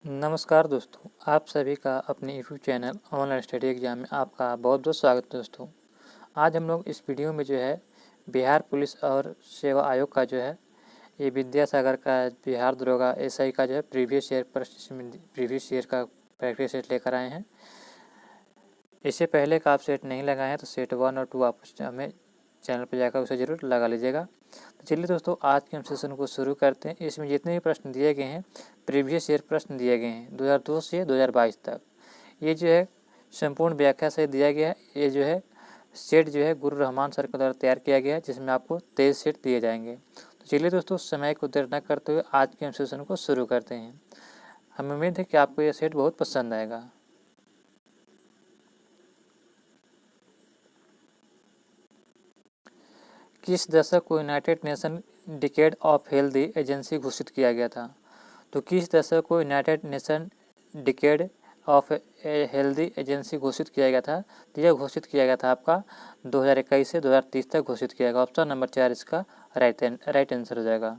नमस्कार दोस्तों, आप सभी का अपने YouTube channel online study exam में आपका बहुत बहुत स्वागत है दोस्तों। आज हम लोग इस वीडियो में जो है बिहार पुलिस और सेवा आयोग का जो है ये विद्यासागर का बिहार दरोगा एसआई का जो है प्रीवियस ईयर का प्रैक्टिस सेट लेकर आए हैं। इससे पहले का आप सेट नहीं लगाए हैं तो सेट 1 और 2 आप हमें चैनल पर जाकर उसे ज़रूर लगा लीजिएगा। तो चलिए दोस्तों, आज के हम सेशन को शुरू करते हैं। इसमें जितने भी प्रश्न दिए गए हैं प्रीवियस ईयर प्रश्न दिए गए हैं 2002 से 2022 तक। ये जो है संपूर्ण व्याख्या से दिया गया है। ये जो है सेट जो है गुरु रहमान सर के द्वारा तैयार किया गया है, जिसमें आपको 23 सेट दिए जाएंगे। तो चलिए दोस्तों, समय को देर न करते हुए आज के हम सेशन को शुरू करते हैं। हमें उम्मीद है कि आपको यह सेट बहुत पसंद आएगा। किस दशक को United nation decade of healthy agency घोषित किया गया था? तो किस दशक को United nation decade of healthy agency घोषित किया गया था? तो यह घोषित किया गया था आपका 2021 से 2030 तक घोषित किया गया। ऑप्शन नंबर 4 इसका राइट आंसर हो जाएगा।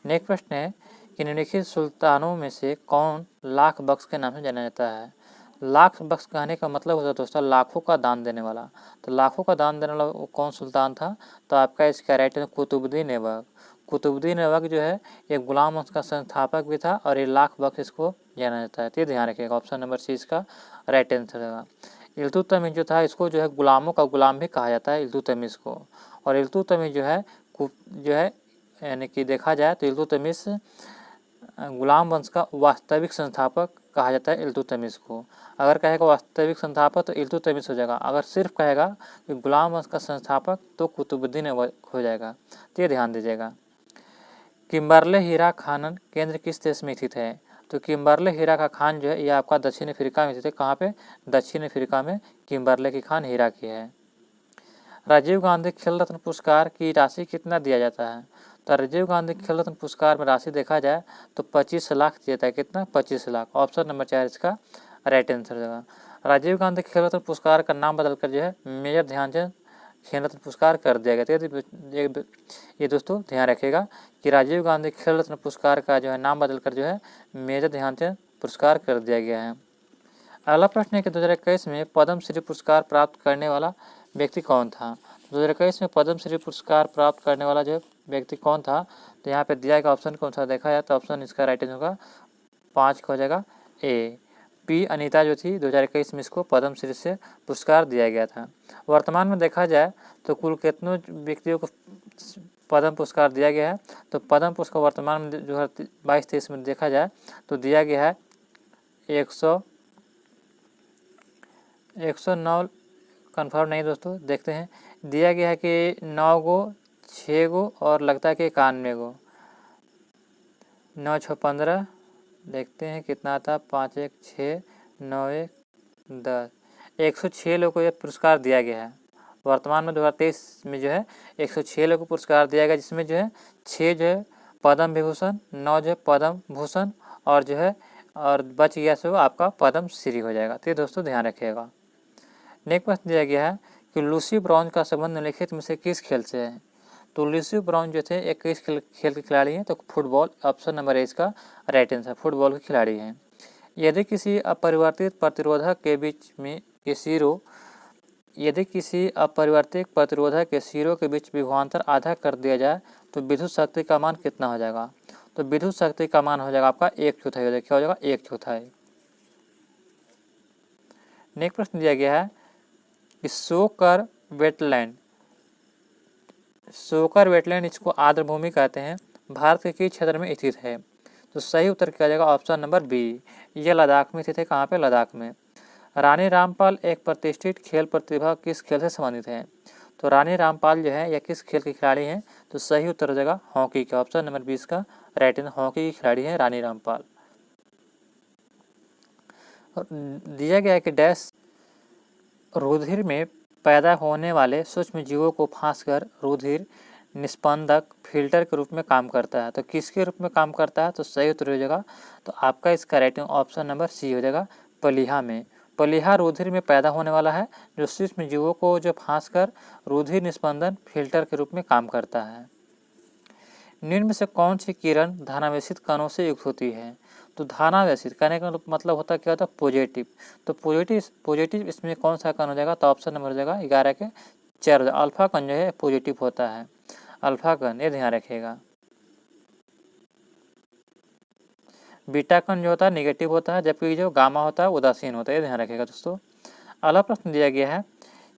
नेक्स्ट प्रश्न है कि निम्नलिखित सुल्तानों में से कौन लाख बख्श के नाम से जाना जाता है? लाख बख्श कहने का मतलब होता है दोस्तों लाखों का दान देने वाला। तो लाखों का दान देने वाला कौन सुल्तान था? तो आपका इसका राइट आंसर कुतुबुद्दीन ऐबक। कुतुबुद्दीन ऐबक जो है ये गुलाम वंश का संस्थापक भी था और ये लाख बख्श इसको जाना जाता है। तो ये ध्यान रखिएगा, ऑप्शन नंबर सी इसका राइट आंसर होगा। इल्तुतमिश जो था इसको जो है गुलामों का गुलाम भी कहा जाता है इल्तुतमिश को। और इल्तुतमिश जो है यानी कि देखा जाए तो इल्तुतमिश गुलाम वंश का वास्तविक संस्थापक कहा जाता है इल्तुतमिश को। अगर कहेगा वास्तविक संस्थापक तो इल्तुतमिश हो जाएगा, अगर सिर्फ कहेगा कि गुलाम वंश का संस्थापक तो कुतुबुद्दीन ऐबक हो जाएगा। तो ये ध्यान दीजिएगा। किम्बरले हीरा खनन केंद्र किस देश में स्थित है? तो किम्बरले हीरा का खान जो है ये आपका दक्षिण अफ्रीका में स्थित है। कहाँ पे? दक्षिण अफ्रीका में किम्बरले की खान हीरा की है। राजीव गांधी खेल रत्न पुरस्कार की राशि कितना दिया जाता है? तो राजीव गांधी खेल रत्न पुरस्कार में राशि देखा जाए तो 25 लाख दिया जाता है। कितना? 25 लाख। ऑप्शन नंबर 4 इसका राइट आंसर होगा। राजीव गांधी खेल रत्न पुरस्कार का नाम बदलकर जो है मेजर ध्यानचंद खेल रत्न पुरस्कार कर दिया गया। ये दोस्तों ध्यान रखिएगा कि राजीव गांधी खेल रत्न पुरस्कार का जो है नाम बदलकर जो है मेजर ध्यानचंद पुरस्कार कर दिया गया है। अगला प्रश्न है कि 2021 में पद्म श्री पुरस्कार प्राप्त करने वाला व्यक्ति कौन था? 2021 में पद्म श्री पुरस्कार प्राप्त करने वाला जो व्यक्ति कौन था? तो यहाँ पे दिया गया ऑप्शन कौन सा देखा जाए तो ऑप्शन इसका राइट आंसर होगा 5 का हो जाएगा ए। पी अनीता जो थी 2021 में इसको पद्म श्री से पुरस्कार दिया गया था। वर्तमान में देखा जाए तो कुल कितनों व्यक्तियों को पद्म पुरस्कार दिया गया है? तो पद्म पुरस्कार वर्तमान में 2022-23 में देखा जाए तो दिया गया है 109 कन्फर्म नहीं दोस्तों, देखते हैं। दिया गया है कि 9 गो, 6 गो और लगता है कि 91 गो। 9 6 15, देखते हैं कितना आता है। 5 1 6 9 1 10, 106 लोगों को यह पुरस्कार दिया गया है। वर्तमान में 2023 में जो है 106 लोगों को पुरस्कार दिया गया, जिसमें जो है 6 जो है पद्म विभूषण, 9 जो है पद्म भूषण और जो है और बच गया सो आपका पद्म श्री हो जाएगा। तो ये दोस्तों ध्यान रखिएगा। नेक्स्ट प्रश्न दिया गया है कि लूसी ब्राउन का संबंध निम्नलिखित में से किस खेल से है? तो लूसी ब्राउन जो थे एक किस खेल के खिलाड़ी हैं? तो फुटबॉल। ऑप्शन नंबर ए इसका राइट आंसर, फुटबॉल के खिलाड़ी हैं। यदि किसी अपरिवर्तित प्रतिरोधक के बीच में के सिरों के सिरों के बीच विभवांतर आधा कर दिया जाए तो विद्युत शक्ति का मान कितना हो जाएगा? तो विद्युत शक्ति का मान हो जाएगा आपका 1/4 हो जाएगा। क्या हो जाएगा? 1/4। नेक्स्ट प्रश्न दिया गया है कि सोकर वेटलैंड इसको आर्द्र भूमि कहते हैं, भारत के किस क्षेत्र में स्थित है? तो सही उत्तर क्या जाएगा? ऑप्शन नंबर बी, यह लद्दाख में स्थित है। कहाँ पे? लद्दाख में। रानी रामपाल एक प्रतिष्ठित खेल प्रतिभा किस खेल से संबंधित है? तो रानी रामपाल जो है यह किस खेल के खिलाड़ी हैं? तो सही उत्तर हो जाएगा हॉकी का। ऑप्शन नंबर 20 का राइट आंसर, हॉकी की खिलाड़ी है रानी रामपाल। दिया गया है कि डैश रुधिर में पैदा होने वाले सूक्ष्म जीवों को फांसकर रुधिर निस्पंदक फिल्टर के रूप में काम करता है। तो किसके रूप में काम करता है? तो सही उत्तर हो जाएगा तो आपका इसका राइट ऑप्शन नंबर सी हो जाएगा, पलीहा में। पलीहा रुधिर में पैदा होने वाला है जो सूक्ष्म जीवों को जो फांसकर रुधिर निस्पंदन फिल्टर के रूप में काम करता है। निम्न में से कौन सी किरण धनावेशित कणों से युक्त होती है? तो धनावेशित कहने का मतलब होता क्या होता है पॉजिटिव। तो पॉजिटिव इसमें कौन सा कण हो जाएगा, तो ऑप्शन नंबर हो जाएगा 11 के 4। अल्फा कण जो है पॉजिटिव होता है, अल्फा कण, ये ध्यान रखिएगा। बीटा कण जो होता है निगेटिव होता है, जबकि जो गामा होता है उदासीन होता है, ये ध्यान रखिएगा दोस्तों। अगला प्रश्न दिया गया है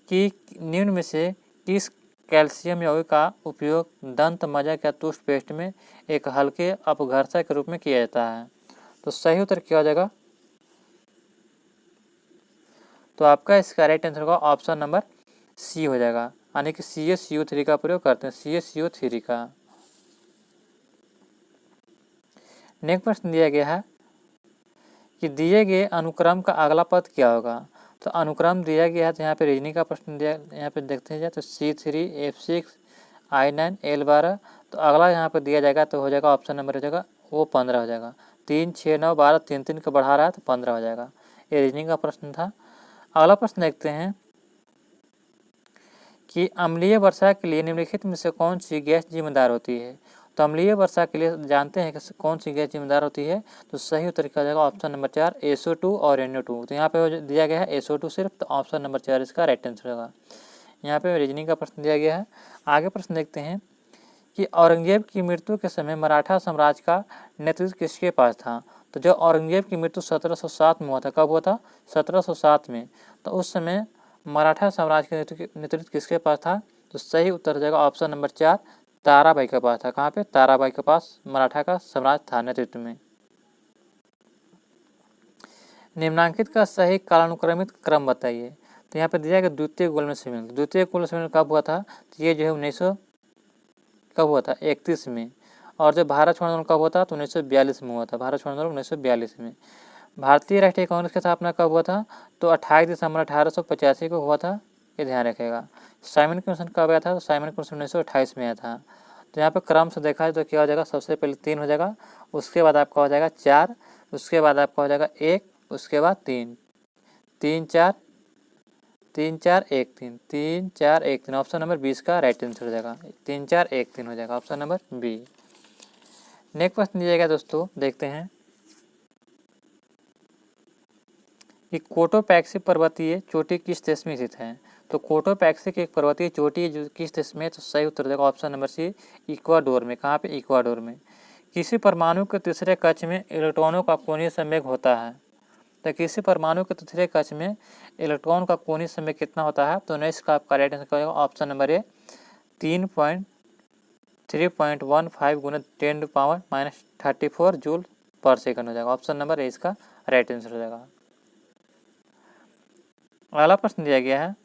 कि निम्न में से किस कैल्शियम यौगिक का उपयोग दंत मजक या टूथपेस्ट में एक हल्के अपघर्षक के रूप में किया जाता है। तो सही उत्तर क्या हो जाएगा, तो आपका इसका राइट आंसर होगा ऑप्शन नंबर सी हो जाएगा, यानी कि CaCO3 का प्रयोग करते हैं, CaCO3 का। नेक्स्ट प्रश्न दिया गया है कि दिए गए अनुक्रम का अगला पद क्या होगा। तो अनुक्रम दिया गया है, तो यहाँ पे रीजनिंग का प्रश्न दिया, यहाँ पे देखते हैं तो C3F6 I9 L12। तो अगला यहाँ पे दिया जाएगा तो हो जाएगा ऑप्शन नंबर हो जाएगा वो 15 हो जाएगा। 3 6 9 12 3 3 का बढ़ा रहा है तो 15 हो जाएगा। ये रीजनिंग का प्रश्न था। अगला प्रश्न देखते हैं कि अम्लीय वर्षा के लिए निम्नलिखित में से कौन सी गैस जिम्मेदार होती है। तो अम्लीय वर्षा के लिए जानते हैं कि कौन सी गैस जिम्मेदार होती है, तो सही उत्तर क्या हो जाएगा ऑप्शन नंबर 4 SO2 और NO2। तो यहाँ पे दिया गया है SO2 सिर्फ, तो ऑप्शन नंबर 4 इसका राइट आंसर होगा। यहाँ पे रीजनिंग का प्रश्न दिया गया है। आगे प्रश्न देखते हैं कि औरंगजेब की मृत्यु के समय मराठा साम्राज्य का नेतृत्व किसके पास था। तो जो औरंगजेब की मृत्यु 1707 में हुआ था, कब हुआ था 1707 में, तो उस समय मराठा साम्राज्य के नेतृत्व किसके पास था। तो सही उत्तर हो जाएगा ऑप्शन नंबर 4 ताराबाई के पास था। कहाँ पे, ताराबाई के पास मराठा का साम्राज्य था नेतृत्व में। निम्नांकित का सही कालानुक्रमित क्रम बताइए। तो यहाँ पे दिया गया द्वितीय गोलमेज सम्मेलन। द्वितीय गोलमेज सम्मेलन कब हुआ था, तो ये जो है 1900 कब हुआ था 31 में। और जो भारत छोड़ो आंदोलन कब हुआ था, तो 1942 में हुआ था। भारत छोड़ो आंदोलन 1942 में। भारतीय राष्ट्रीय कांग्रेस की स्थापना कब हुआ था, तो 28 दिसंबर 1885 को हुआ था, ये ध्यान रखेगा। साइमन कमीशन कब आया था, तो साइमन कमीशन 1928 में आया था। तो यहाँ पे क्रम से देखा है तो क्या हो जाएगा, सबसे पहले 3 हो जाएगा, उसके बाद आपका हो जाएगा 4, उसके बाद आपका हो जाएगा 1, उसके बाद 3 3 4 3 4 1 3 3 4 1 3। ऑप्शन नंबर 20 का राइट आंसर हो जाएगा, 3 4 1 3 हो जाएगा, ऑप्शन नंबर बी। नेक्स्ट प्रश्न दिया गया दोस्तों, देखते हैं कि कोटोपैक्सी पर्वतीय चोटी किस देश में स्थित है। तो कोटोपैक्सी की एक पर्वतीय चोटी जो किस देश में है, तो सही उत्तर देगा ऑप्शन नंबर सी इक्वाडोर में। कहाँ पे, इक्वाडोर में। किसी परमाणु के तीसरे कक्ष में इलेक्ट्रॉनों का कोणीय संवेग होता है। तो किसी परमाणु के तीसरे कक्ष में इलेक्ट्रॉन का कोणीय संवेग कितना होता है, तो इसका आपका राइट आंसर होगा ऑप्शन नंबर ए 3.15 गुना 10⁻⁻34 जूल पर सेकंड हो जाएगा। ऑप्शन नंबर ए इसका राइट आंसर हो जाएगा। अगला प्रश्न दिया गया है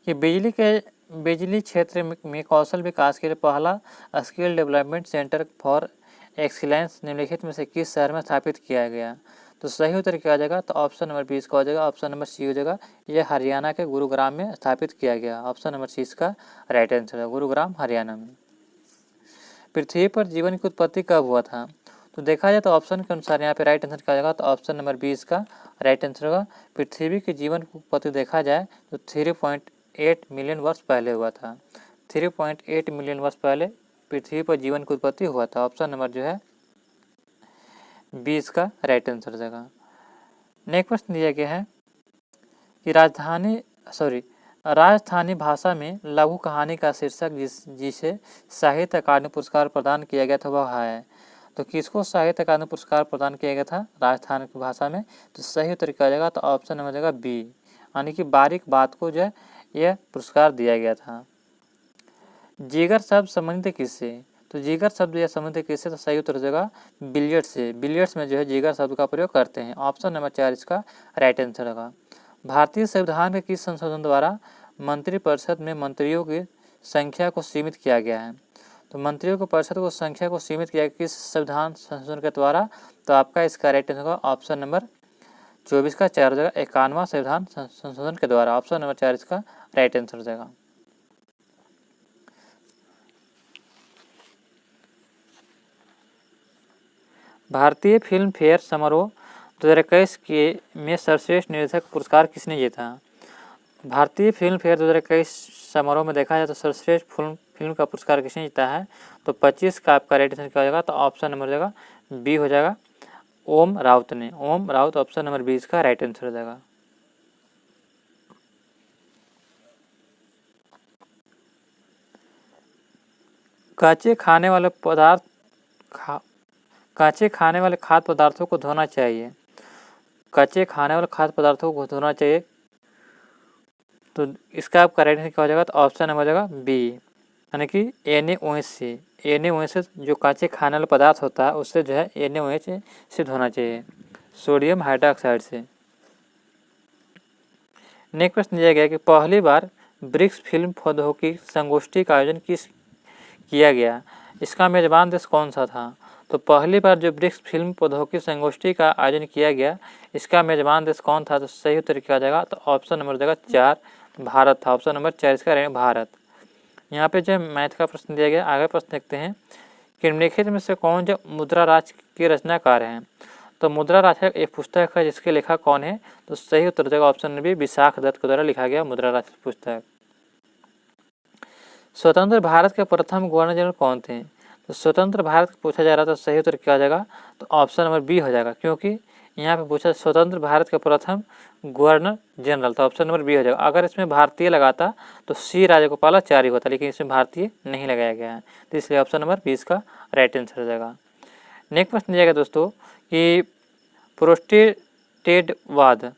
कि बिजली क्षेत्र में कौशल विकास के लिए पहला skill development centre for excellence निम्नलिखित में से किस शहर में स्थापित किया गया। तो सही उत्तर क्या हो जाएगा, तो ऑप्शन नंबर 20 का हो जाएगा, ऑप्शन नंबर सी हो जाएगा। यह हरियाणा के गुरुग्राम में स्थापित किया गया। ऑप्शन नंबर सी इसका राइट आंसर है, गुरुग्राम हरियाणा में। पृथ्वी पर जीवन की उत्पत्ति कब हुआ था। तो देखा जाए तो ऑप्शन के अनुसार यहाँ पे राइट आंसर क्या होगा, तो ऑप्शन नंबर 20 का राइट आंसर होगा। पृथ्वी के जीवन की उत्पत्ति देखा जाए तो 3.8 मिलियन वर्ष पहले हुआ था। 3.8 मिलियन वर्ष पहले पृथ्वी पर जीवन की उत्पत्ति हुआ था। ऑप्शन नंबर जो है 20 का राइट आंसर हो जाएगा। नेक्स्ट प्रश्न दिया गया है कि राजस्थानी भाषा में लघु कहानी का शीर्षक जिसे साहित्य अकादमी पुरस्कार प्रदान किया गया था वह है। तो किसको साहित्य अकादमी पुरस्कार प्रदान किया गया था राजस्थान की भाषा में, तो सही उत्तर क्या हो जाएगा, तो ऑप्शन नंबर जाएगा बी, यानी कि बारीक बात को जो है यह पुरस्कार दिया गया था। जिगर शब्द संबंधित किससे, तो जिगर शब्द यह संबंधित किससे, तो सही उत्तर हो जाएगा बिलियर्ड से। बिलियर्ड्स में जो है जिगर शब्द का प्रयोग करते हैं। ऑप्शन नंबर 4 इसका राइट आंसर होगा। भारतीय संविधान के किस संशोधन द्वारा मंत्रिपरिषद में मंत्रियों की संख्या को सीमित किया गया है। तो मंत्रियों को परिषद को संख्या को सीमित किया किस संविधान संशोधन के द्वारा, तो आपका इसका राइट आंसर होगा ऑप्शन नंबर 24 का 4 हो जाएगा, 51वां संविधान संशोधन के द्वारा। ऑप्शन नंबर 4 इसका राइट आंसर हो जाएगा। भारतीय फिल्म फेयर समारोह 2021 में सर्वश्रेष्ठ निर्देशक पुरस्कार किसने जीता। भारतीय फिल्म फेयर 2021 समारोह में देखा जाए तो सर्वश्रेष्ठ फिल्म का पुरस्कार किसने जीता है, तो 25 का आपका राइट आंसर क्या हो जाएगा, तो ऑप्शन नंबर हो जाएगा बी हो जाएगा, ओम राउत ने। ओम राउत ऑप्शन नंबर 20 का राइट आंसर हो जाएगा। कच्चे खाने वाले खाद्य पदार्थों को धोना चाहिए। कच्चे खाने वाले खाद्य पदार्थों को धोना चाहिए, तो इसका आपका राइट आंसर क्या हो जाएगा, तो ऑप्शन नंबर हो जाएगा बी, यानी कि NaOH से। NaOH जो कच्चे खाने वाला पदार्थ होता है उससे जो है NaOH से धोना चाहिए, सोडियम हाइड्रोक्साइड से। नेक्स्ट प्रश्न दिया गया कि पहली बार ब्रिक्स फिल्म प्रौद्योगिकी संगोष्ठी का आयोजन किया गया, इसका मेजबान देश कौन सा था। तो पहली बार जो ब्रिक्स फिल्म प्रौद्योगिकी संगोष्ठी का आयोजन किया गया, इसका मेजबान देश कौन था, तो सही उत्तर क्या हो जाएगा, तो ऑप्शन नंबर हो जाएगा 4 भारत था। ऑप्शन नंबर 4 इसका रहेगा भारत। यहाँ पे जो मैथ का प्रश्न दिया गया, आगे प्रश्न देखते हैं कि निम्नलिखित में से कौन जो मुद्रा राज के रचनाकार हैं। तो मुद्रा राज एक पुस्तक है जिसके लेखक कौन है, तो सही उत्तर हो जाएगा option number B, Vishakh Dutt के द्वारा लिखा गया मुद्रा राज पुस्तक। स्वतंत्र भारत के प्रथम गवर्नर जनरल कौन थे, तो स्वतंत्र भारत पूछा जा रहा था, सही उत्तर क्या हो जाएगा, तो ऑप्शन नंबर बी हो जाएगा, क्योंकि यहाँ पे पूछा स्वतंत्र भारत के प्रथम गवर्नर जनरल, तो ऑप्शन नंबर बी हो जाएगा। अगर इसमें भारतीय लगाता तो सी राजगोपालाचारी होता, लेकिन इसमें भारतीय नहीं लगाया गया है, तो इसलिए ऑप्शन नंबर 20 का राइट आंसर हो जाएगा। नेक्स्ट प्रश्न दिया गया दोस्तों कि प्रोटेस्टेंटवाद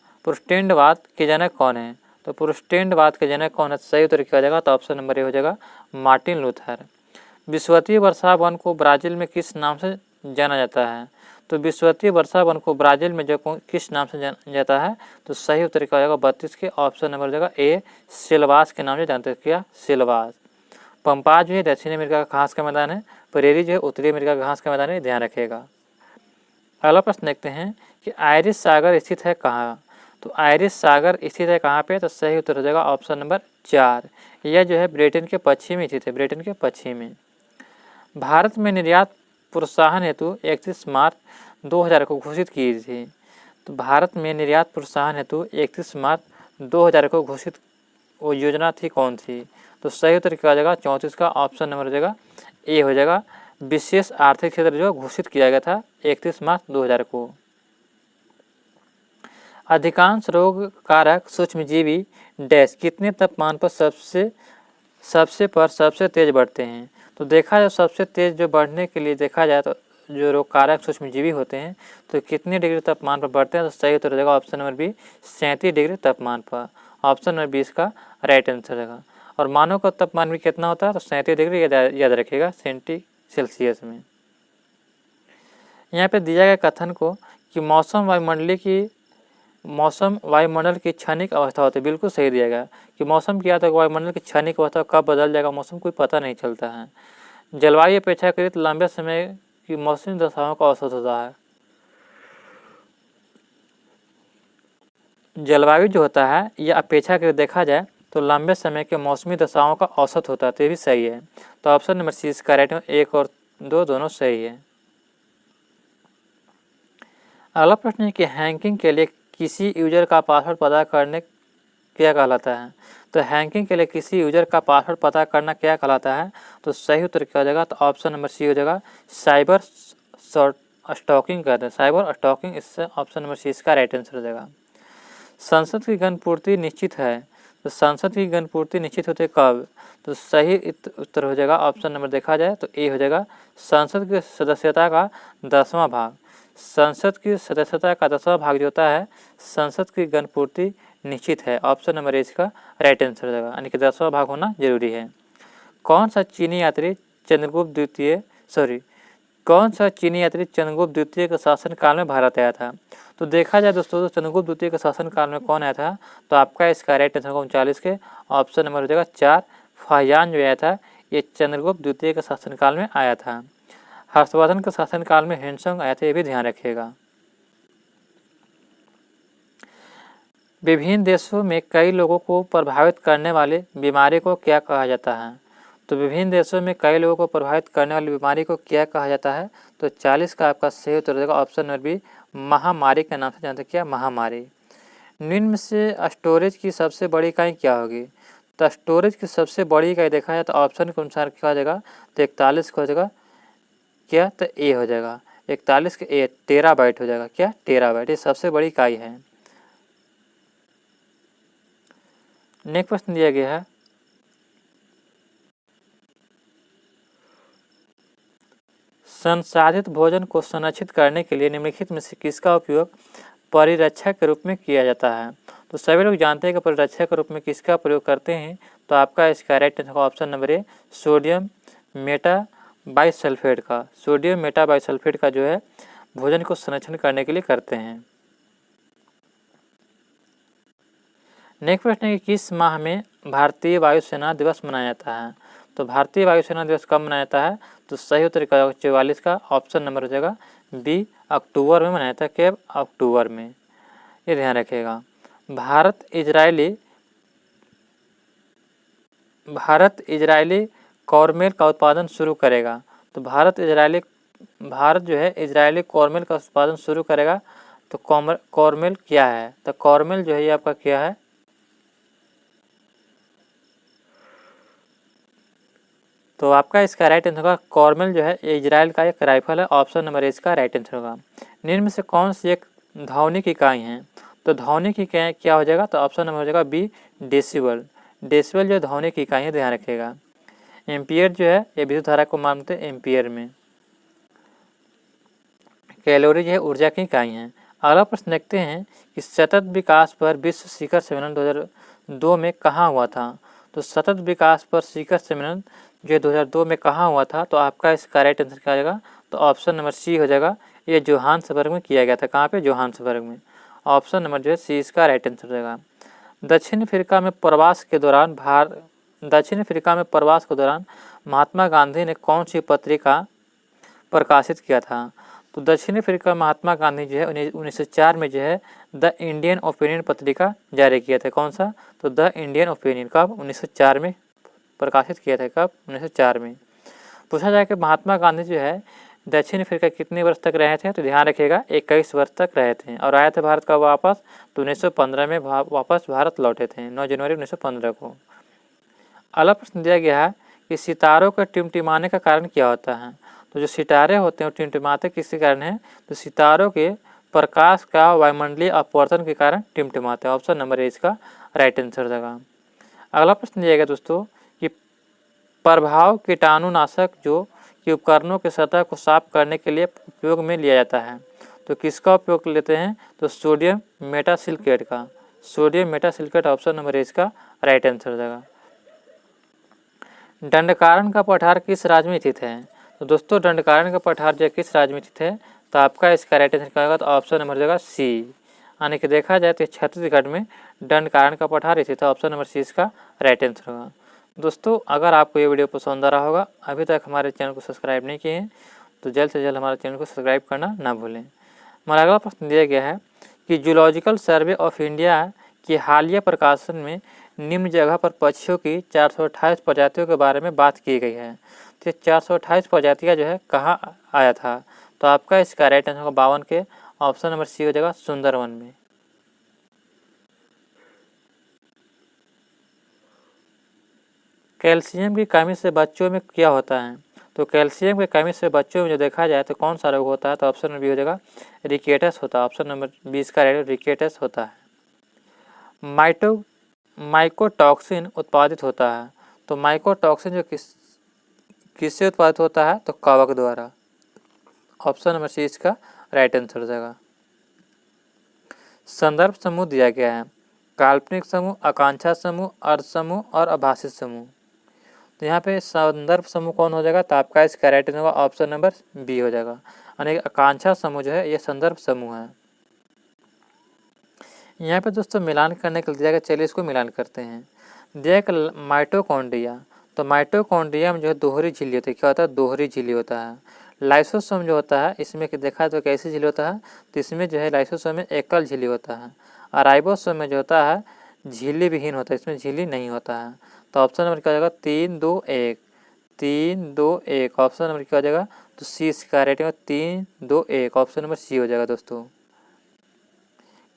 के जनक कौन है, तो प्रोटेस्टेंटवाद के जनक कौन है, सही उत्तर क्या हो जाएगा, तो ऑप्शन नंबर ए हो जाएगा मार्टिन लूथर। विश्ववीय वर्षा वन को ब्राजील में किस नाम से जाना जाता है, तो विश्ववीय वर्षा वन को ब्राजील में जो किस नाम से जाना जाता है, तो सही उत्तर क्या हो जाएगा 32 के ऑप्शन नंबर हो जाएगा ए, सिलवास के नाम से जानते हैं, क्या सिलवास। पंपाज जो है दक्षिण अमेरिका का घास का मैदान है, प्रेरी जो है उत्तरी अमेरिका का घास का मैदान है, ध्यान रखिएगा। अगला प्रश्न देखते हैं कि आयरिश सागर स्थित है कहाँ, तो आयरिश सागर स्थित है कहाँ पे, तो सही उत्तर हो जाएगा ऑप्शन नंबर 4, यह जो है ब्रिटेन के पश्चिम में स्थित है, ब्रिटेन के पश्चिम में। भारत में निर्यात प्रोत्साहन हेतु 31 मार्च 2000 को घोषित की थी, तो भारत में निर्यात प्रोत्साहन हेतु 31 मार्च 2000 को घोषित वो योजना थी कौन थी, तो सही उत्तर क्या हो जाएगा 34 का ऑप्शन नंबर हो जाएगा ए हो जाएगा, विशेष आर्थिक क्षेत्र जो घोषित किया गया था 31 मार्च 2000 को। अधिकांश रोग कारक सूक्ष्मजीवी डैश कितने तापमान पर सबसे तेज बढ़ते हैं, तो देखा जाए सबसे तेज जो बढ़ने के लिए देखा जाए तो जो रोग कारक सूक्ष्मजीवी होते हैं तो कितने डिग्री तापमान पर बढ़ते हैं, तो सही उत्तर हो जाएगा ऑप्शन नंबर बी, 37 डिग्री तापमान पर। ऑप्शन नंबर 20 का राइट आंसर रहेगा। और मानव का तापमान भी कितना होता है, तो 37 डिग्री याद रखिएगा सेल्सियस में। यहाँ पे दिया गया कथन को कि मौसम वायुमंडल की क्षणिक अवस्था होती है, बिल्कुल सही दिया गया कि मौसम क्या होता है, वायुमंडल की क्षणिक अवस्था कब बदल जाएगा मौसम कोई पता नहीं चलता है। जलवायु अपेक्षाकृत लंबे समय की मौसमी दशाओं का औसत होता है। जलवायु जो होता है यह अपेक्षाकृत देखा जाए तो लंबे समय के मौसमी दशाओं का औसत होता है, तो ये भी सही है। तो ऑप्शन नंबर सी इसका राइट है, 1 और 2 दोनों सही है। अगला प्रश्न है कि हैकिंग के लिए किसी यूजर का पासवर्ड पता करने क्या कहलाता है, तो हैकिंग के लिए किसी यूजर का पासवर्ड पता करना क्या कहलाता है, तो सही उत्तर क्या हो जाएगा, तो ऑप्शन नंबर सी हो जाएगा, साइबर स्टॉकिंग कहते हैं, साइबर स्टॉकिंग, इससे ऑप्शन नंबर सी इसका राइट आंसर हो जाएगा। संसद की गणपूर्ति निश्चित है, तो संसद की गणपूर्ति निश्चित होते कब, तो सही उत्तर हो जाएगा ऑप्शन नंबर देखा जाए तो ए हो जाएगा, संसद की सदस्यता का 10वां भाग। संसद की सदस्यता का 10वां भाग जो होता है संसद की गणपूर्ति निश्चित है, ऑप्शन नंबर ए इसका राइट आंसर हो जाएगा, यानी कि 10वां भाग होना जरूरी है। कौन सा चीनी यात्री चंद्रगुप्त द्वितीय के शासनकाल में भारत आया था, तो देखा जाए दोस्तों तो चंद्रगुप्त द्वितीय के शासनकाल में कौन आया था, तो आपका इसका राइट आंसर 39 के ऑप्शन नंबर हो जाएगा 4, फाहियान जो आया था ये चंद्रगुप्त द्वितीय के शासनकाल में आया था। हर्षवर्धन के शासनकाल में ह्वेनसांग आया था, ये भी ध्यान रखिएगा। विभिन्न देशों में कई लोगों को प्रभावित करने वाली बीमारी को क्या कहा जाता है, तो विभिन्न देशों में कई लोगों को प्रभावित करने वाली बीमारी को क्या कहा जाता है, तो 40 का आपका सही उत्तर देगा ऑप्शन नंबर बी, महामारी के नाम से जानते हैं, क्या महामारी। निम्न में से स्टोरेज की सबसे बड़ी इकाई क्या होगी, तो स्टोरेज की सबसे बड़ी इकाई देखा जाए तो ऑप्शन के अनुसार क्या हो जाएगा, तो 41 का हो जाएगा क्या, तो ए हो जाएगा 41 के ए टेराबाइट हो जाएगा, क्या टेराबाइट, ये सबसे बड़ी इकाई है। नेक्स्ट प्रश्न दिया गया है, संसाधित भोजन को संरक्षित करने के लिए निम्नलिखित में से किसका उपयोग परिरक्षा के रूप में किया जाता है। तो सभी लोग जानते हैं कि परिरक्षा के रूप में किसका प्रयोग करते हैं, तो आपका इसका right answer option number A sodium metabisulphite का, सोडियम मेटाबाइसल्फेट का जो है भोजन को संरक्षण करने के लिए करते हैं। नेक्स्ट प्रश्न है कि किस माह में भारतीय वायुसेना दिवस मनाया जाता है। तो भारतीय वायुसेना दिवस कब मनाया जाता है, तो सही उत्तर 44 का ऑप्शन नंबर हो जाएगा बी अक्टूबर में मनाया जाता है, कब अक्टूबर में, ये ध्यान रखिएगा। भारत इजरायली कॉर्मेल का उत्पादन शुरू करेगा। तो भारत जो है इजरायली कॉर्मेल का उत्पादन शुरू करेगा। तो कॉर्मेल क्या है, तो कॉर्मेल जो है ये आपका क्या है, तो आपका इसका राइट आंसर होगा कॉर्मेल जो है इजराइल का एक राइफल है, ऑप्शन नंबर इसका राइट आंसर होगा। निम्न में से कौन सी एक ध्वनिक इकाई है, तो ध्वनिक इकाई क्या हो जाएगा, तो ऑप्शन नंबर हो जाएगा बी डेसिबल। डेसिबल जो ध्वनिक इकाई है, ध्यान रखिएगा। एम्पियर जो है ये विद्युत धारा को मानते हैं एम्पियर में। कैलोरी जो है ऊर्जा की इकाई है। अगला प्रश्न देखते हैं कि सतत विकास पर विश्व शिखर सम्मेलन 2002 में कहाँ हुआ था। तो सतत विकास पर शिखर सम्मेलन जो 2002 में कहाँ हुआ था, तो आपका इसका राइट आंसर क्या हो जाएगा, तो ऑप्शन नंबर सी हो जाएगा, ये जोहान्सबर्ग में किया गया था। कहाँ पे, जोहान्सबर्ग में। ऑप्शन नंबर जो है सी इसका राइट आंसर हो जाएगा। दक्षिण अफ्रीका में प्रवास के दौरान महात्मा गांधी ने कौन सी पत्रिका प्रकाशित किया था। तो दक्षिण अफ्रीका महात्मा गांधी जो है 1904 में जो है द इंडियन ओपिनियन पत्रिका जारी किया था। कौन सा, तो द इंडियन ओपिनियन कब 1904 में प्रकाशित किया था, कब 1904 में। पूछा जाए कि महात्मा गांधी जो है दक्षिण अफ्रीका कितने वर्ष तक रहे थे, तो ध्यान रखिएगा 21 वर्ष तक रहे थे और आए थे भारत का वापस, तो 1915 में वापस भारत लौटे थे, 9 जनवरी 1915 को। अगला प्रश्न दिया गया है कि सितारों का टिमटिमाने का कारण क्या होता है। तो जो सितारे होते हैं वो टिमटिमाते किसके कारण है, तो सितारों के प्रकाश का वायुमंडलीय अपवर्तन के कारण टिमटिमाते हैं। ऑप्शन नंबर ए इसका राइट आंसर होगा। अगला प्रश्न दिया गया दोस्तों कि प्रभाव कीटाणुनाशक जो कि उपकरणों के सतह को साफ करने के लिए उपयोग में लिया जाता है, तो किसका उपयोग लेते हैं, तो सोडियम मेटासिलिकेट का, सोडियम मेटासिलिकेट ऑप्शन नंबर ए इसका राइट आंसर हो जाएगा। दंडकारण्य का पठार किस राज्य में स्थित है। तो दोस्तों दंडकारण्य का पठार जो किस राज्य में स्थित है, तो आपका इसका राइट आंसर क्या होगा, तो ऑप्शन नंबर देगा सी, यानी कि देखा जाए तो छत्तीसगढ़ में दंडकारण्य का पठार स्थित है। ऑप्शन नंबर सी इसका राइट आंसर होगा। दोस्तों अगर आपको ये वीडियो पसंद आ रहा होगा, अभी तक हमारे चैनल को सब्सक्राइब नहीं किए हैं, तो जल्द से जल्द हमारे चैनल को सब्सक्राइब करना ना भूलें। हमारा अगला प्रश्न दिया गया है कि जूलॉजिकल सर्वे ऑफ इंडिया के हालिया प्रकाशन में निम्न जगह पर पक्षियों की 428 प्रजातियों के बारे में बात की गई है। तो 428 प्रजातियाँ जो है कहाँ आया था, तो आपका इसका राइट आंसर होगा 52 के, ऑप्शन नंबर सी हो जाएगा सुंदरवन में। कैल्शियम की कमी से बच्चों में क्या होता है, तो कैल्शियम की कमी से बच्चों में जो देखा जाए तो कौन सा रोग होता है, तो ऑप्शन नंबर बी हो जाएगा रिकेटस होता है। ऑप्शन नंबर 20 का राइट रिकेटस होता है। माइकोटॉक्सिन उत्पादित होता है, तो माइकोटॉक्सिन जो किससे उत्पादित होता है, तो कवक द्वारा। ऑप्शन नंबर सी इसका राइट आंसर हो जाएगा। संदर्भ समूह दिया गया है, काल्पनिक समूह, आकांक्षा समूह, अर्ध समूह और आभासी समूह। तो यहाँ पे संदर्भ समूह कौन हो जाएगा, तो आपका इसका राइट आंसर होगा ऑप्शन नंबर बी हो जाएगा, यानी आकांक्षा समूह जो है ये संदर्भ समूह है। यहाँ पे दोस्तों मिलान करने के लिए दिया गया, चलिए इसको मिलान करते हैं। दिया गया माइटोकॉन्ड्रिया, तो माइटोकॉन्ड्रिया में जो है दोहरी झिल्ली होती है, क्या होता है, दोहरी झिल्ली होता है। लाइसोसोम जो होता है इसमें कि देखा तो कैसी झिल्ली होता है, तो इसमें जो है लाइसोसोम में एकल झिल्ली होता है, और राइबोसोम में जो होता है झिल्ली विहीन होता है, इसमें झिल्ली नहीं होता है। तो ऑप्शन नंबर क्या हो जाएगा 3 2 1, 3 2 1, ऑप्शन नंबर क्या हो जाएगा, तो सी इसका राइट होगा 3 2 1, ऑप्शन नंबर सी हो जाएगा दोस्तों।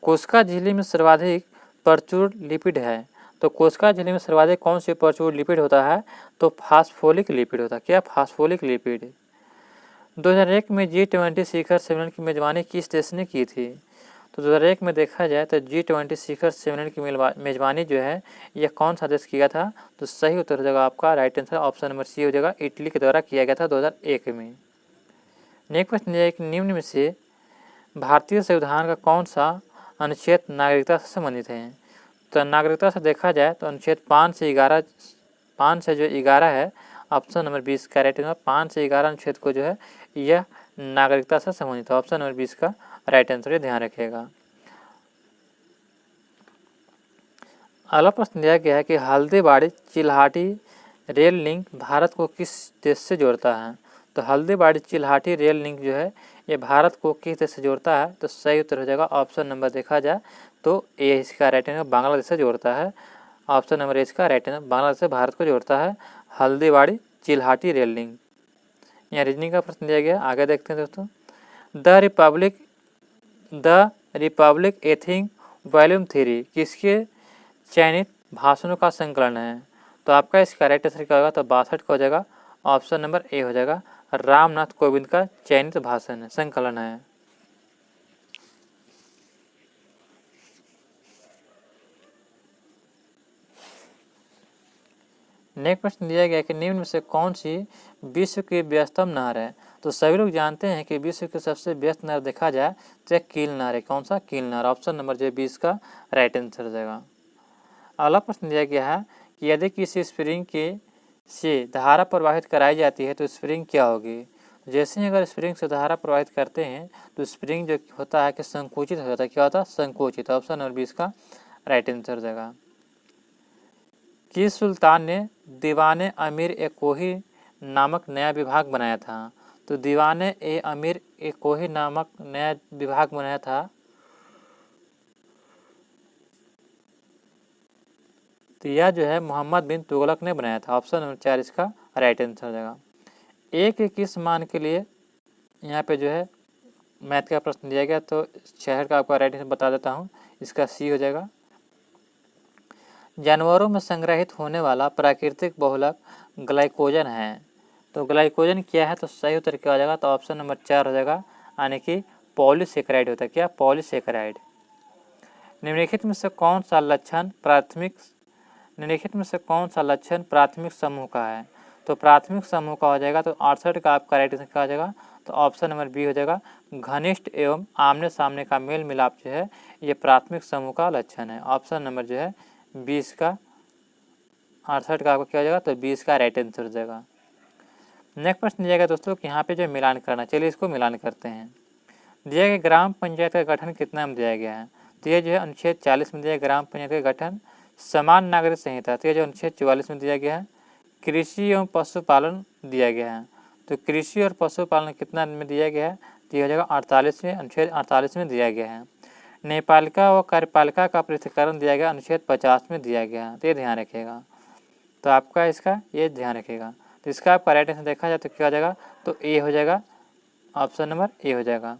कोशिका झिल्ली में सर्वाधिक प्रचुर लिपिड है, तो कोशिका झिल्ली में सर्वाधिक कौन सी प्रचुर लिपिड होता है? तो फास्फोलिक लिपिड होता है। क्या? फास्फोलिक लिपिड। 2001 में G20 शिखर सम्मेलन की मेजबानी किस देश ने की थी? तो 2001 में देखा जाए तो G20 शिखर सम्मेलन की मेजबानी जो है यह कौन सा देश किया था? तो सही उत्तर हो जाएगा आपका right answer option number C हो जाएगा, इटली के द्वारा किया गया था 2001 में। नेक्स्ट क्वेश्चन है कि निम्न में से भारतीय संविधान का कौन सा अनुच्छेद नागरिकता से संबंधित है? तो नागरिकता से देखा जाए तो अनुच्छेद 5 से 11 है ऑप्शन नंबर 20 का राइट आंसर। 5 से 11 अनुच्छेद को जो है यह नागरिकता से संबंधित है, ऑप्शन नंबर 20 का राइट आंसर, ये ध्यान रखिएगा। अगला प्रश्न दिया गया है कि हल्दीबाड़ी चिल्हाटी रेल लिंक भारत को किस देश से जोड़ता है? तो हल्दीबाड़ी चिल्हाटी रेल लिंक जो है ये भारत को किस देश से जोड़ता है? तो सही उत्तर हो जाएगा ऑप्शन नंबर देखा जाए तो ए इसका राइट आंसर, बांग्लादेश से जोड़ता है। ऑप्शन नंबर इसका राइट आंसर, बांग्लादेश से भारत को जोड़ता है हल्दीबाड़ी चिल्हाटी रेल लिंक। यहाँ रीजनिंग का प्रश्न दिया गया, आगे देखते हैं दोस्तों। द रिपब्लिक एथिंग वॉल्यूम 3 किसके चयनित भाषणों का संकलन है? तो आपका इसका राइट आंसर क्या होगा? तो 62 का हो जाएगा, ऑप्शन नंबर ए हो जाएगा, रामनाथ कोविंद का चयनित भाषण है, संकलन है। नेक्स्ट प्रश्न दिया गया कि निम्न में से कौन सी विश्व की व्यस्तम नहर है? तो सभी लोग जानते हैं कि विश्व की सबसे व्यस्त नहर देखा जाए तो कील नहर है। कौन सा? कील नहर, ऑप्शन नंबर जो 20 का राइट आंसर हो जाएगा। अगला प्रश्न दिया गया है कि यदि किसी स्प्रिंग के से धारा प्रवाहित कराई जाती है तो स्प्रिंग क्या होगी? जैसे ही अगर स्प्रिंग से धारा प्रवाहित करते हैं तो स्प्रिंग जो होता है कि संकुचित हो जाता है। क्या होता है? संकुचित, ऑप्शन नंबर 20 का राइट आंसर हो जाएगा। किस सुल्तान ने दीवाने अमीर ए कोही नामक नया विभाग बनाया था? तो दीवाने ए अमीर ए कोही नामक नया विभाग बनाया था, तो यह जो है मोहम्मद बिन तुगलक ने बनाया था, ऑप्शन नंबर 4 इसका राइट आंसर हो जाएगा। एक किस मान के लिए यहाँ पे जो है मैथ का प्रश्न दिया गया, तो शहर का आपका राइट आंसर बता देता हूँ, इसका सी हो जाएगा। जानवरों में संग्रहित होने वाला प्राकृतिक बहुलक ग्लाइकोजन है, तो ग्लाइकोजन क्या है? तो सही उत्तर क्या हो जाएगा? तो ऑप्शन नंबर 4 हो जाएगा, यानी कि पॉलीसेकेराइड होता है। क्या? पॉलीसेकेराइड। निम्नलिखित में से कौन सा लक्षण प्राथमिक समूह का है? तो प्राथमिक समूह का हो जाएगा तो 68 का आपका राइट आंसर क्या हो जाएगा? तो ऑप्शन नंबर बी हो जाएगा, घनिष्ठ एवं आमने सामने का मेल मिलाप जो है ये प्राथमिक समूह का लक्षण है। ऑप्शन नंबर जो है 20 का 68 का आपका क्या हो जाएगा? तो 20 का राइट आंसर हो जाएगा। नेक्स्ट प्रश्न दिया गया दोस्तों कि यहाँ पे जो मिलान करना, चलिए इसको मिलान करते हैं। दिया गया ग्राम पंचायत का गठन कितना में दिया गया है? तो ये जो है अनुच्छेद 40 में दिया ग्राम पंचायत का गठन। समान नागरिक संहिता, तो ये जो अनुच्छेद 44 में दिया गया है। कृषि एवं पशुपालन दिया गया है, तो कृषि और पशुपालन कितना में दिया गया है? तो ये हो जाएगा 48 में, अनुच्छेद 48 में दिया गया है। न्यायपालिका व कार्यपालिका का पृथक्करण दिया गया, अनुच्छेद 50 में दिया गया है, तो ये ध्यान रखिएगा। तो आपका इसका ये ध्यान रखिएगा, तो इसका आपका राइट आंसर देखा जाए तो क्या हो जाएगा? तो ए हो जाएगा, ऑप्शन नंबर ए हो जाएगा,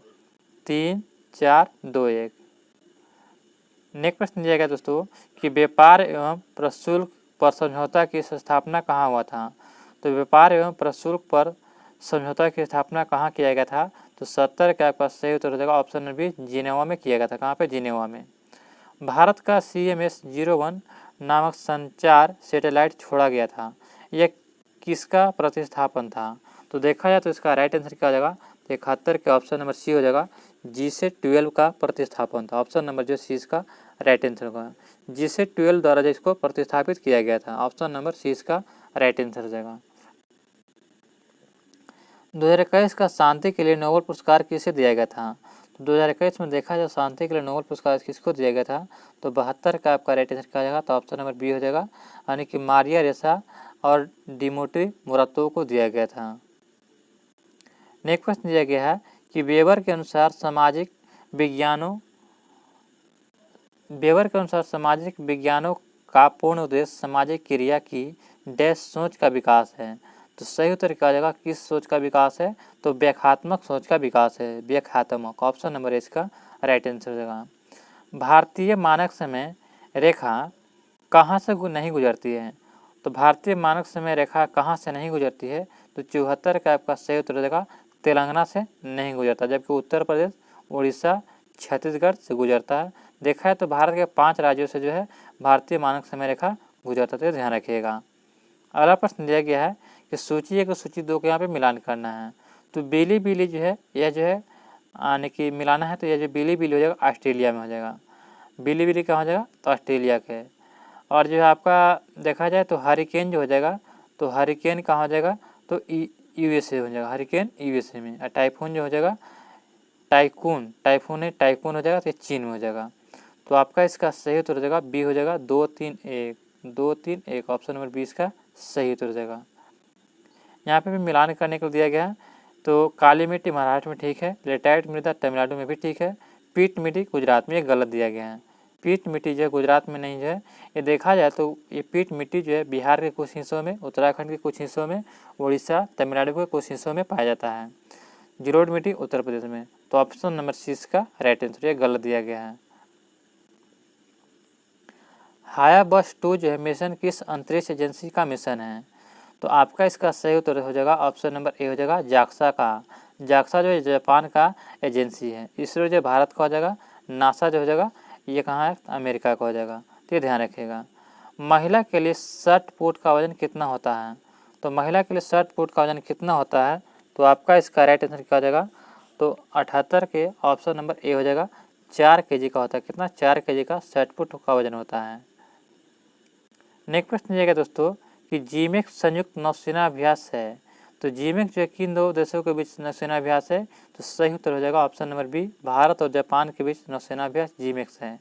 3, 4, 2, 1। नेक्स्ट प्रश्न दिया गया दोस्तों कि व्यापार एवं प्रशुल्क पर समझौता की स्थापना कहाँ हुआ था? तो व्यापार एवं प्रशुल्क पर समझौता की स्थापना कहाँ किया गया था? तो 70 का आपका सही उत्तर हो जाएगा, ऑप्शन नंबर बी, जिनेवा में किया गया था। कहाँ पे? जिनेवा में। भारत का CMS-01 नामक संचार सैटेलाइट छोड़ा गया था, यह किसका प्रतिस्थापन था? तो देखा जाए तो इसका राइट आंसर क्या हो जाएगा? 71 के ऑप्शन नंबर सी हो जाएगा, GSAT-12 का प्रतिस्थापन था। ऑप्शन नंबर जो सी इसका राइट आंसर होगा, GSAT-12 द्वारा जो इसको प्रतिस्थापित किया गया था, ऑप्शन नंबर सी इसका राइट आंसर हो जाएगा। 2021 का शांति के लिए नोबेल पुरस्कार किसे दिया गया था? तो 2021 में देखा जाए शांति के लिए नोबेल पुरस्कार किसको दिया गया था? तो 72 का आपका राइट आंसर क्या हो जाएगा? तो ऑप्शन नंबर बी हो जाएगा, यानी कि मारिया रेसा और डिमित्री मुराटोव को दिया गया था। नेक्स्ट प्रश्न दिया गया है कि वेबर के अनुसार सामाजिक विज्ञानों का पूर्ण उद्देश्य सामाजिक क्रिया की डैश सोच का विकास है। तो सही उत्तर क्या हो जाएगा? किस सोच का विकास है? तो व्याख्यात्मक सोच का विकास है, व्याख्यात्मक, ऑप्शन नंबर इसका राइट आंसर हो जाएगा। भारतीय मानक समय रेखा कहाँ से नहीं गुजरती है? तो भारतीय मानक समय रेखा कहाँ से नहीं गुजरती है? तो 74 का आपका सही उत्तर हो जाएगा तेलंगाना से नहीं गुजरता, जबकि उत्तर प्रदेश, उड़ीसा, छत्तीसगढ़ से गुजरता है। देखा है तो भारत के 5 राज्यों से जो है भारतीय मानक समय रेखा गुजरता है, तो ध्यान रखिएगा। अगला प्रश्न दिया गया है कि सूची 1 और सूची 2 के यहाँ पे मिलान करना है। तो बिली जो है यह जो है यानी कि मिलाना है, तो यह जो बिली हो जाएगा ऑस्ट्रेलिया में हो जाएगा। बिली कहाँ हो जाएगा? तो ऑस्ट्रेलिया के। और जो है आपका देखा जाए तो हरिकेन जो हो जाएगा, तो हरिकेन कहाँ हो जाएगा? तो USA हो जाएगा, हरिकेन USA में। और टाइफून जो हो जाएगा टाइकून हो जाएगा, तो ये चीन में हो जाएगा। तो आपका इसका सही उत्तर हो जाएगा बी हो जाएगा 2-3-1 ऑप्शन नंबर 20 का सही उत्तर हो जाएगा। यहाँ पे भी मिलान करने को दिया गया है। तो काली मिट्टी महाराष्ट्र में ठीक है, लेटराइट मृदा तमिलनाडु में भी ठीक है, पीट मिट्टी गुजरात में, ये गलत दिया गया है। पीट मिट्टी जो है गुजरात में नहीं जो है, ये देखा जाए तो ये पीट मिट्टी जो है बिहार के कुछ हिस्सों में, उत्तराखंड के कुछ हिस्सों में, उड़ीसा तमिलनाडु के कुछ हिस्सों में पाया जाता है। जलोढ़ मिट्टी उत्तर प्रदेश में। तो ऑप्शन नंबर 6 का राइट आंसर, ये गलत दिया गया है। हायाबस 2 जो है मिशन किस अंतरिक्ष एजेंसी का मिशन है? तो आपका इसका सही उत्तर हो जाएगा ऑप्शन नंबर ए हो जाएगा जाक्सा का। जाक्सा जो है जापान का एजेंसी है। इसरो जो भारत का हो जाएगा, नासा जो हो जाएगा ये कहाँ है? अमेरिका का हो जाएगा, तो ये ध्यान रखिएगा। महिला के लिए 60 फुट का वजन कितना होता है? तो महिला के लिए 60 फुट का वजन कितना होता है? तो आपका इसका राइट आंसर क्या हो जाएगा? तो 78 के ऑप्शन नंबर ए हो जाएगा 4 kg का होता है। कितना? 4 kg का 60 फुट का वजन होता है। नेक्स्ट प्रश्न दिया गया दोस्तों कि जीमेक संयुक्त नौसेना अभ्यास है। तो जीमेक जो है किन 2 देशों के बीच नौसेना अभ्यास है? तो सही उत्तर हो जाएगा ऑप्शन नंबर बी, भारत और जापान के बीच नौसेना अभ्यास जीमेक्स है।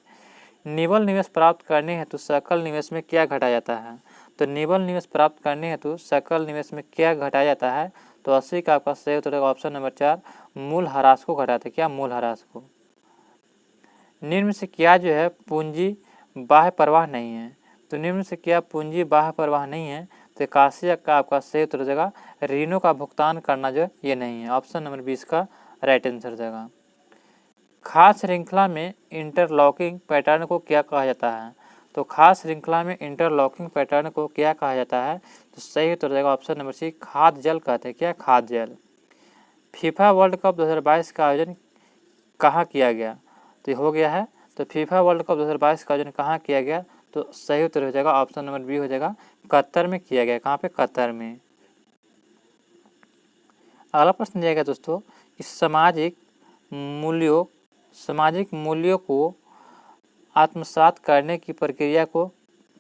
निवल निवेश प्राप्त करने हेतु सकल निवेश में क्या घटाया जाता है? तो निवल निवेश प्राप्त करने हेतु सकल निवेश में क्या घटाया जाता है? तो 80 का आपका सही उत्तर होगा ऑप्शन नंबर 4, मूल ह्रास को घटाते। क्या? मूल ह्रास को। निम्न से क्या जो है पूंजी बाह्य प्रवाह नहीं है? तो निम्न से क्या पूंजी बाह्य प्रवाह नहीं है? तो 81 का आपका सही उत्तर हो जाएगा ऋणों का भुगतान करना जो ये नहीं है, ऑप्शन नंबर 20 का राइट आंसर हो जाएगा। खास श्रृंखला में इंटरलॉकिंग पैटर्न को क्या कहा जाता है? तो खास श्रृंखला में इंटरलॉकिंग पैटर्न को क्या कहा जाता है? तो सही उत्तर हो जाएगा ऑप्शन नंबर सी, खाद्य जल कहते हैं। क्या? खाद्य जल। फीफा वर्ल्ड कप 2022 का आयोजन कहाँ किया गया? तो हो गया है। तो फीफा वर्ल्ड कप 2022 का आयोजन कहाँ किया गया? तो सही उत्तर हो जाएगा ऑप्शन नंबर बी हो जाएगा कतर में किया गया। कहाँ पे? कतर में। अगला प्रश्न दिया गया दोस्तों कि सामाजिक मूल्यों को आत्मसात करने की प्रक्रिया को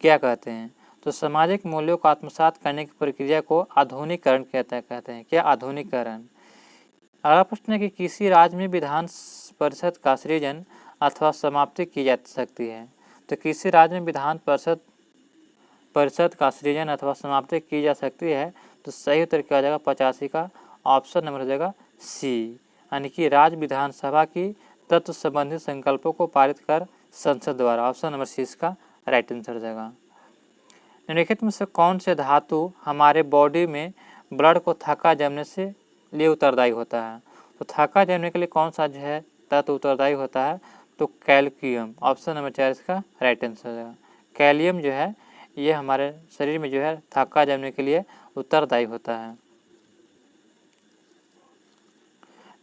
क्या कहते हैं? तो सामाजिक मूल्यों को आत्मसात करने की प्रक्रिया को आधुनिकीकरण कहते हैं। क्या? आधुनिकीकरण। अगला प्रश्न है कि किसी राज्य में विधान परिषद का सृजन अथवा समाप्ति की जा सकती है। तो किसी राज्य में विधान परिषद का सृजन अथवा समाप्ति की जा सकती है। तो सही उत्तर क्या हो जाएगा? 85 का ऑप्शन नंबर हो जाएगा सी, यानी कि राज्य विधानसभा की तत्व संबंधी संकल्पों को पारित कर संसद द्वारा। ऑप्शन नंबर सी इसका राइट आंसर हो जाएगा। निम्नलिखित में से कौन से धातु हमारे बॉडी में ब्लड को थक्का जमने से लिए उत्तरदायी होता है? तो थक्का जमने के लिए कौन सा जो है तत्व उत्तरदायी होता है? तो कैल्शियम। ऑप्शन नंबर 4 इसका राइट आंसर हो जाएगा। कैलियम जो है ये हमारे शरीर में जो है थक्का जमने के लिए उत्तरदायी होता है।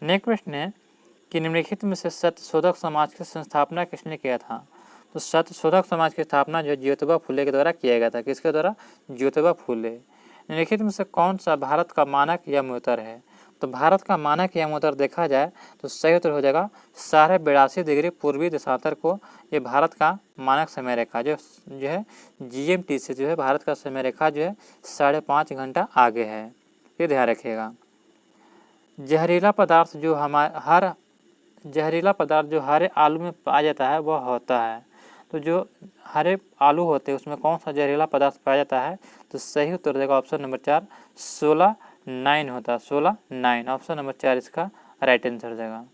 नेक्स्ट प्रश्न है कि निम्नलिखित में से सत्यशोधक समाज की संस्थापना किसने किया था? तो सत्यशोधक समाज की स्थापना जो ज्योतिबा फुले के द्वारा किया गया था। किसके द्वारा? ज्योतिबा फुले। निम्नलिखित में से कौन सा भारत का मानक यमोत्तर है? तो भारत का मानक यमोत्तर देखा जाए तो सही उत्तर हो जाएगा 82.5 डिग्री पूर्वी देशांतर को ये भारत का मानक समय रेखा जो है GMT से जो है भारत का समय रेखा जो है 5.5 घंटा आगे है, ये ध्यान रखिएगा। जहरीला पदार्थ जो हरे आलू में पाया जाता है वह होता है। तो जो हरे आलू होते हैं उसमें कौन सा जहरीला पदार्थ पाया जाता है? तो सही उत्तर देगा ऑप्शन नंबर 4, 16-9 होता है। 16-9 ऑप्शन नंबर 4 इसका राइट आंसर हो जाएगा।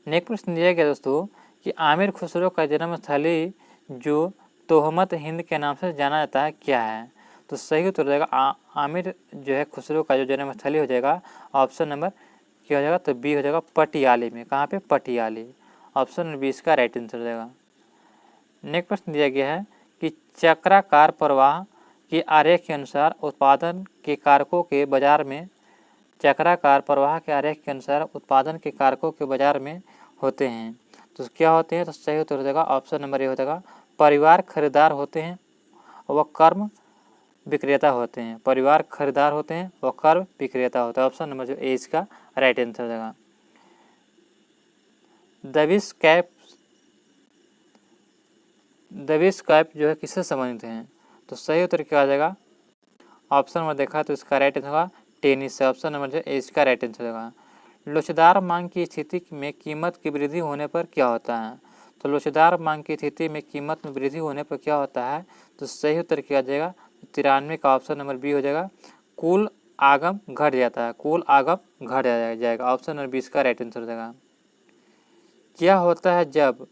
नेक्स्ट प्रश्न दिया गया दोस्तों कि आमिर खुसरो का जन्म स्थली जो तोहमत हिंद के नाम से जाना जाता है क्या है? तो सही उत्तर हो जाएगा आमिर जो है खुसरो का जो जन्म स्थली हो जाएगा ऑप्शन नंबर क्या हो जाएगा? तो बी हो जाएगा पटियाली में। कहाँ पे? पटियाली। ऑप्शन नंबर 20 का राइट आंसर हो जाएगा। नेक्स्ट प्रश्न दिया गया है कि चक्राकार प्रवाह के आरेख के अनुसार उत्पादन के कारकों के बाजार में चक्राकार प्रवाह के आरेख के अनुसार उत्पादन के कारकों के बाजार में होते हैं। तो क्या होते हैं? तो सही उत्तर हो जाएगा ऑप्शन नंबर ए हो जाएगा परिवार खरीदार होते हैं व कर्म विक्रेता होते हैं। परिवार खरीदार होते हैं व कर्म विक्रेता होता है। ऑप्शन नंबर जो ए इसका राइट आंसर हो जाएगा। दबिश कैप जो है किससे संबंधित हैं? तो सही उत्तर क्या आ जाएगा? ऑप्शन नंबर देखा तो इसका राइट आंसर होगा टेनिस से। ऑप्शन नंबर जो ए इसका राइट आंसर होगा। लोचदार मांग की स्थिति में कीमत की वृद्धि होने पर क्या होता है? तो लोचदार मांग की स्थिति में कीमत में वृद्धि होने पर क्या होता है? तो सही उत्तर क्या आ जाएगा? 93 का ऑप्शन नंबर बी हो जाएगा कुल आगम घट जाता है। कुल आगम घट जाएगा। ऑप्शन नंबर 20 का राइट आंसर हो जाएगा। क्या होता है जब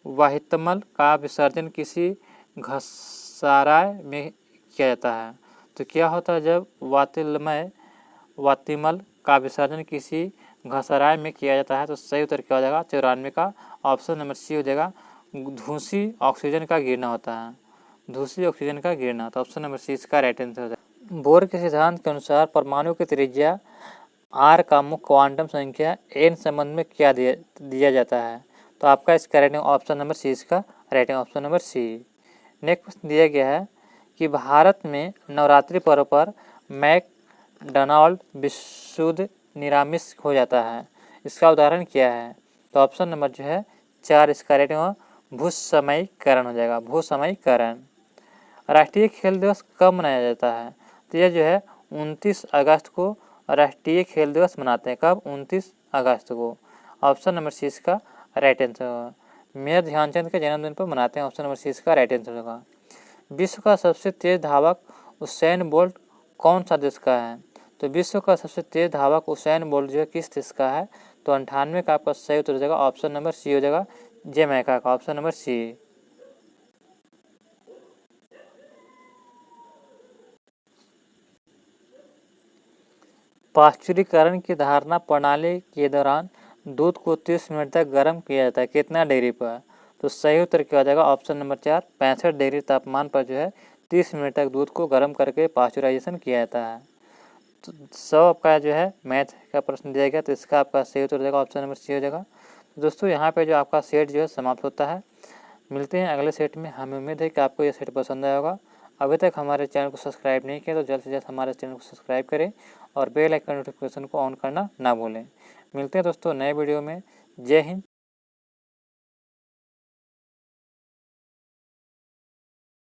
वाहितमल का विसर्जन किसी घसाराय में किया जाता है? तो क्या होता है जब वातिमल का विसर्जन किसी घसाराय में किया जाता है? तो सही उत्तर क्या हो जाएगा? 94 का ऑप्शन नंबर सी हो जाएगा धूसी ऑक्सीजन का गिरना होता है। धूसी ऑक्सीजन का गिरना। तो ऑप्शन नंबर सी इसका राइट आंसर हो जाएगा। बोर के सिद्धांत के अनुसार परमाणु की त्रिज्या आर का मुख्य क्वांटम संख्या एन संबंध में क्या दिया जाता है? तो आपका इसका राइटिंग ऑप्शन नंबर सी इसका writing option number C. Next दिया गया है कि भारत में नवरात्रि पर्व पर मैकडॉनल्ड विशुद्ध निरामिष हो जाता है, इसका उदाहरण क्या है? तो ऑप्शन नंबर जो है 4 इसका राइटिंग हो भूसमयीकरण हो जाएगा। भूसमयीकरण। राष्ट्रीय खेल दिवस कब मनाया जाता है? तो यह जो है 29 अगस्त को राष्ट्रीय खेल दिवस मनाते हैं। कब? 29 अगस्त को। ऑप्शन नंबर सी इसका राइट आंसर होगा। मेजर ध्यानचंद के जन्मदिन पर मनाते हैं। ऑप्शन नंबर सी इसका राइट आंसर होगा। विश्व का सबसे तेज धावक उसेन बोल्ट कौन सा देश का है? तो विश्व का सबसे तेज धावक उसेन बोल्ट जो है किस देश का है? तो 98 का आपका सही उत्तर हो जाएगा ऑप्शन नंबर सी हो जाएगा जमैका का। ऑप्शन नंबर सी। पाश्चुरीकरण की धारणा प्रणाली के दौरान दूध को 30 मिनट तक गर्म किया जाता है, कितना डिग्री पर? तो सही उत्तर क्या हो जाएगा? ऑप्शन नंबर 4 65 डिग्री तापमान पर जो है 30 मिनट तक दूध को गर्म करके पाश्चुराइजेशन किया जाता है। तो 100 आपका जो है मैथ का प्रश्न दिया गया, तो इसका आपका सही उत्तर हो जाएगा ऑप्शन नंबर सी हो जाएगा। तो दोस्तों यहाँ पे जो आपका सेट जो है समाप्त होता है। मिलते हैं अगले सेट में। हमें उम्मीद है कि आपको ये सेट पसंद आया होगा। अभी तक हमारे चैनल को सब्सक्राइब नहीं किया तो जल्द से जल्द हमारे चैनल को सब्सक्राइब करें और बेल आइकन नोटिफिकेशन को ऑन करना ना भूलें। मिलते हैं दोस्तों नए वीडियो में। जय हिंद,